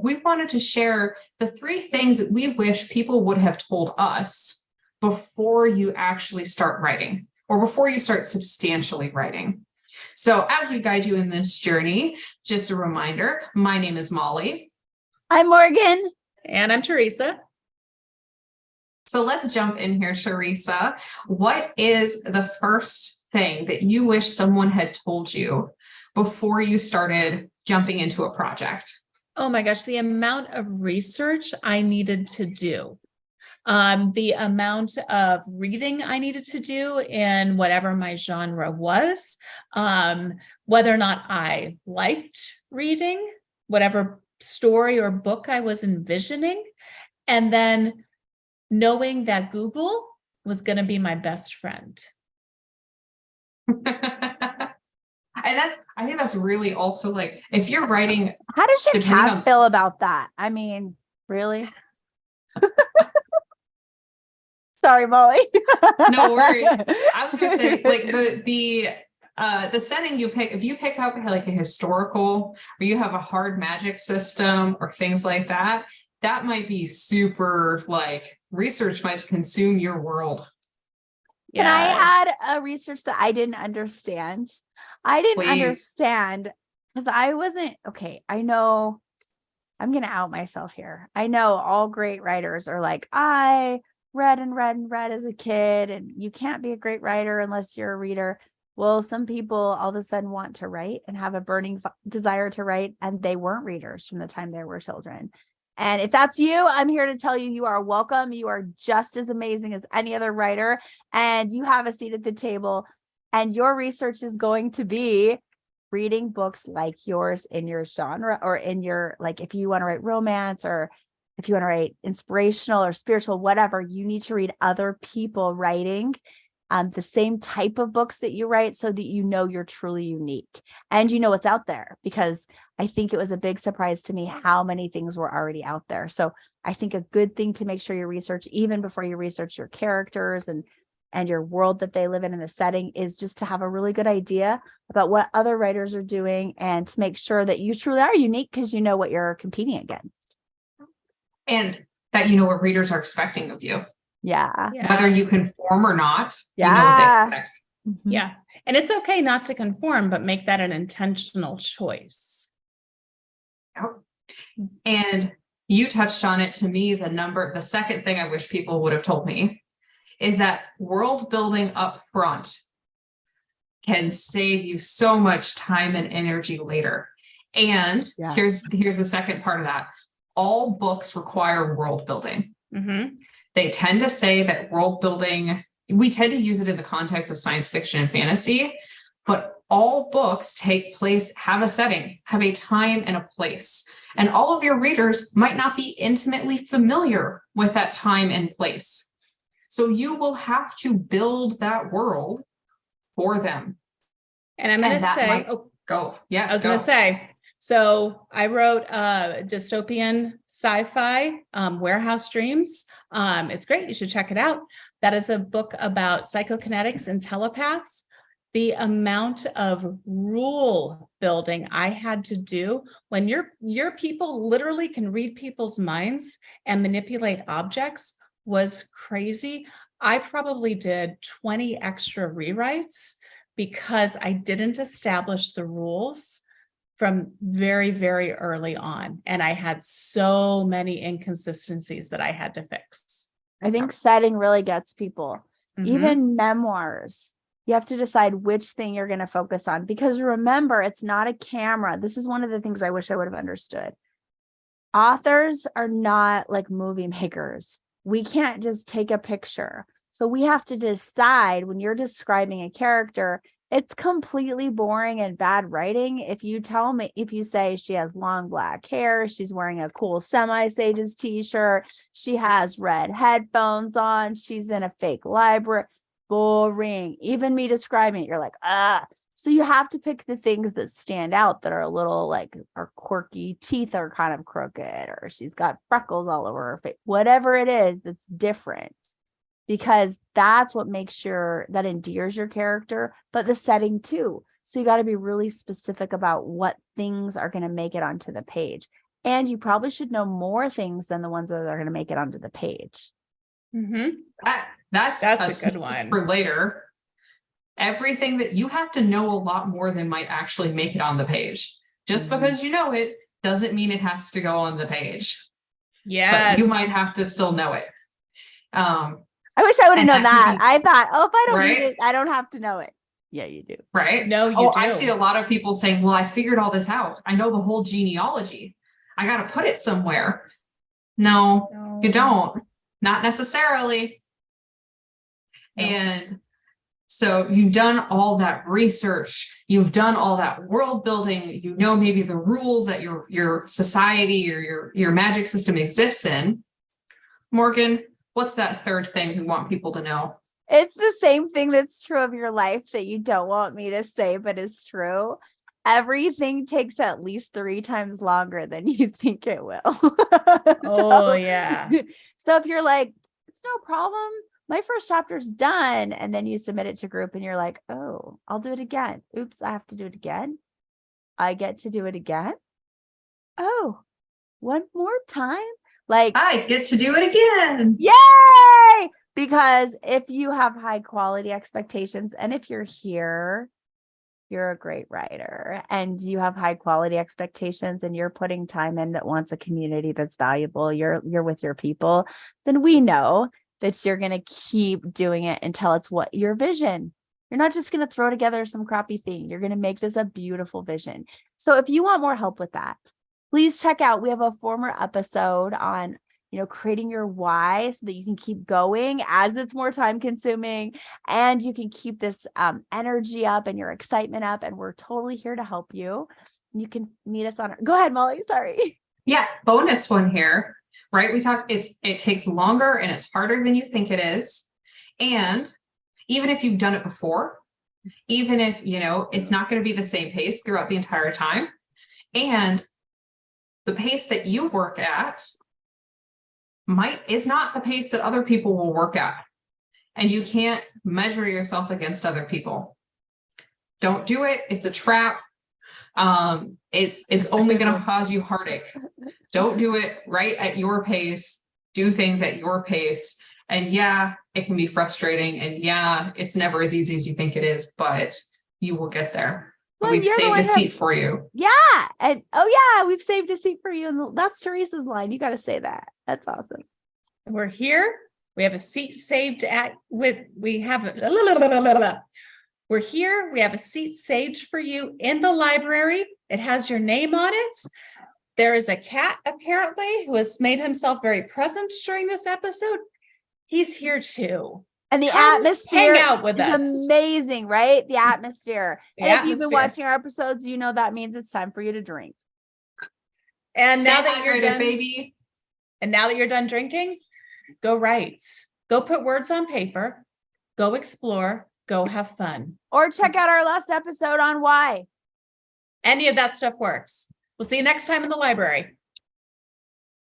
we wanted to share the 3 things that we wish people would have told us before you actually start writing or before you start substantially writing. So as we guide you in this journey, just a reminder, my name is Molly. I'm Morgan. And I'm Teresa. So let's jump in here, Teresa. What is the first thing that you wish someone had told you before you started jumping into a project? Oh my gosh, the amount of research I needed to do. The amount of reading I needed to do in whatever my genre was, whether or not I liked reading, whatever story or book I was envisioning, and then knowing that Google was going to be my best friend. I think that's really also like, if you're writing. How does your cat on... feel about that? I mean, really? Sorry, Molly. No worries. I was gonna say, like, the setting you pick, if you pick up like a historical or you have a hard magic system or things like that, that might be super, like, research might consume your world. Can I add a research that I didn't understand? I didn't understand because I wasn't, okay, I know, I'm going to out myself here. I know all great writers are like, I read and read and read as a kid, and you can't be a great writer unless you're a reader. Well, some people all of a sudden want to write and have a burning desire to write, and they weren't readers from the time they were children. And if that's you, I'm here to tell you, you are welcome. You are just as amazing as any other writer, and you have a seat at the table, and your research is going to be reading books like yours in your genre, or in your, like, if you want to write romance, or if you want to write inspirational or spiritual, whatever, you need to read other people writing the same type of books that you write, so that you know you're truly unique and you know what's out there. Because I think it was a big surprise to me how many things were already out there. So I think a good thing to make sure you research, even before you research your characters and your world that they live in the setting, is just to have a really good idea about what other writers are doing, and to make sure that you truly are unique because you know what you're competing against. And that you know what readers are expecting of you. Yeah. Whether you conform or not, yeah. You know what they expect. Mm-hmm. Yeah. And it's okay not to conform, but make that an intentional choice. Yep. And you touched on it to me, the second thing I wish people would have told me is that world building up front can save you so much time and energy later. And yes. here's the second part of that. All books require world building. Mm-hmm. They tend to say that world building, we tend to use it in the context of science fiction and fantasy, but all books take place, have a setting, have a time and a place. And all of your readers might not be intimately familiar with that time and place. So you will have to build that world for them. And I'm going to say, go. Yes, I was going to say, so I wrote dystopian sci-fi, Warehouse Dreams. It's great. You should check it out. That is a book about psychokinetics and telepaths. The amount of rule building I had to do when your people literally can read people's minds and manipulate objects was crazy. I probably did 20 extra rewrites because I didn't establish the rules from very, very early on. And I had so many inconsistencies that I had to fix. I think setting really gets people. Mm-hmm. Even memoirs, you have to decide which thing you're going to focus on, because remember, it's not a camera. This is one of the things I wish I would have understood. Authors are not like movie makers. We can't just take a picture. So we have to decide, when you're describing a character, it's completely boring and bad writing if you say she has long black hair, she's wearing a cool Semi-Sages t-shirt, she has red headphones on, she's in a fake library. Boring. Even me describing it, you're like, ah. So you have to pick the things that stand out, that are a little like, are quirky, teeth are kind of crooked, or she's got freckles all over her face, whatever it is that's different. Because that's what makes sure that endears your character, but the setting too. So you got to be really specific about what things are going to make it onto the page. And you probably should know more things than the ones that are going to make it onto the page. That's a good sneak one. for later. Everything that you have to know a lot more than might actually make it on the page. Just because you know it doesn't mean it has to go on the page. Yes. But you might have to still know it. I wish I would have and known that that. can be- I thought, oh, if I don't Right? need it, I don't have to know it. Yeah, you do. Right? No, you do. I see a lot of people saying, well, I figured all this out. I know the whole genealogy. I got to put it somewhere. No, you don't. Not necessarily. No. And so you've done all that research, you've done all that world building, you know, maybe the rules that your society or your magic system exists in. Morgan, what's that third thing you want people to know? It's the same thing that's true of your life that you don't want me to say, but is true. Everything takes at least 3 times longer than you think it will. Oh, yeah. So if you're like, it's no problem, my first chapter's done, and then you submit it to group and you're like, oh, I'll do it again. Oops, I have to do it again. I get to do it again. Oh, one more time. Like, I get to do it again. yay! Because if you have high quality expectations, and if you're here, you're a great writer and you have high quality expectations and you're putting time in that wants a community that's valuable, you're with your people, then we know that you're going to keep doing it until it's what your vision. You're not just going to throw together some crappy thing. You're going to make this a beautiful vision. So if you want more help with that, please check out, we have a former episode on, creating your why so that you can keep going as it's more time consuming and you can keep this energy up and your excitement up. And we're totally here to help you. You can meet us on, go ahead, Molly, sorry. Yeah, bonus one here, right? We talked, it takes longer and it's harder than you think it is. And even if you've done it before, even if, it's not going to be the same pace throughout the entire time. And the pace that you work at is not the pace that other people will work at. And you can't measure yourself against other people. Don't do it. It's a trap. It's only going to cause you heartache. Don't do it right at your pace. Do things at your pace. And yeah, it can be frustrating. And yeah, it's never as easy as you think it is, but you will get there. Well, we've saved a seat for you. Yeah. And we've saved a seat for you. And that's Teresa's line. You got to say that. That's awesome. We're here. We have a seat saved we're here. We have a seat saved for you in the library. It has your name on it. There is a cat apparently who has made himself very present during this episode. He's here too. And the atmosphere hang out with us. Amazing, right? The atmosphere. The and atmosphere. If you've been watching our episodes, that means it's time for you to drink. And Stay now that you're hydrated, done, baby. And now that you're done drinking, go write. Go put words on paper. Go explore. Go have fun. Or check out our last episode on why. Any of that stuff works. We'll see you next time in the library.